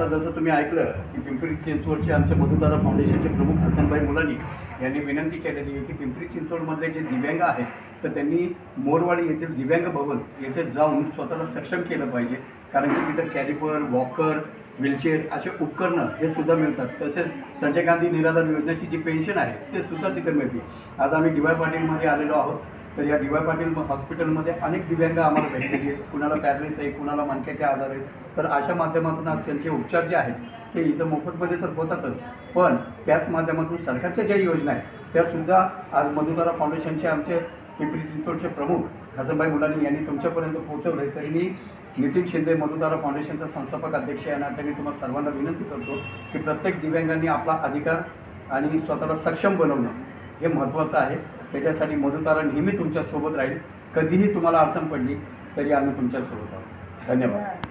आता जसं तुम्ही ऐकलं की पिंपरी चिंचवडचे आमच्या मधुतारा फाउंडेशनचे प्रमुख हसनभाई मुलानी यांनी विनंती केलेली आहे की पिंपरी चिंचवडमधले जे दिव्यांग आहेत तर त्यांनी मोरवाडी येथील दिव्यांग भवन येथे जाऊन स्वतःला सक्षम केलं पाहिजे, कारण की तिथं कॅलिपर, वॉकर, व्हीलचेअर असे उपकरणं हे सुद्धा मिळतात. तसेच संजय गांधी निराधार योजनेची जी पेन्शन आहे ते सुद्धा तिथे मिळते. आज आम्ही डी वाय पाटीलमध्ये आलेलो आहोत, तर या डी वाय पाटील हॉस्पिटलमध्ये अनेक दिव्यांग आम्हाला भेटलेली आहेत. कुणाला पॅरालिस आहे, कुणाला मणक्याचे आजार आहेत. तर अशा माध्यमातून आज त्यांचे उपचार जे आहेत ते इथं मोफतमध्ये तर होतातच, पण त्याच माध्यमातून सरकारच्या ज्या योजना आहेत त्यासुद्धा आज मधुतारा फाउंडेशनचे आमचे पिंपरी चिंचवडचे प्रमुख हसनभाई मुलानी यांनी तुमच्यापर्यंत पोहोचवले. तरी मी नितीन शिंदे मधुतारा फाउंडेशनचा संस्थापक अध्यक्ष या नात्याने तुम्हाला सर्वांना विनंती करतो की प्रत्येक दिव्यांगांनी आपला अधिकार आणि स्वतःला सक्षम बनवणं हे महत्त्वाचं आहे. त्याच्यासाठी मधुतारा नेहमी तुमच्यासोबत राहील. कधीही तुम्हाला अडचण पडली तरी आम्ही तुमच्यासोबत आहोत. धन्यवाद.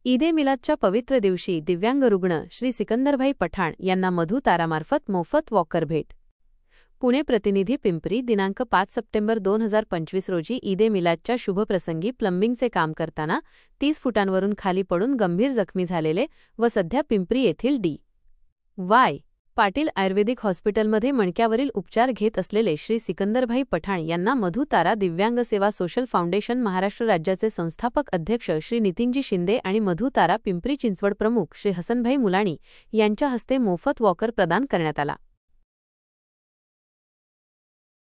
ईद ए मिलादच्या पवित्र दिवशी दिव्यांग रुग्ण श्री सिकंदरभाई पठाण यांना मधुतारामार्फत मोफत वॉकर भेट. पुणे प्रतिनिधी पिंपरी. दिनांक 5 सप्टेंबर 2025 रोजी ईद ए मिलादच्या शुभप्रसंगी प्लंबिंगचे काम करताना 30 फुटांवरून खाली पडून गंभीर जखमी झालेले व सध्या पिंपरी येथील डी. वाय. पाटील आयुर्वेदिक हॉस्पिटलमध्ये मणक्यावरील उपचार घेत असलेले श्री सिकंदरभाई पठाण यांना मधुतारा दिव्यांग सेवा सोशल फाउंडेशन महाराष्ट्र राज्याचे संस्थापक अध्यक्ष श्री नितीनजी शिंदे आणि मधुतारा पिंपरी चिंचवड प्रमुख श्री हसनभाई मुलानी यांच्या हस्ते मोफत वॉकर प्रदान करण्यात आला.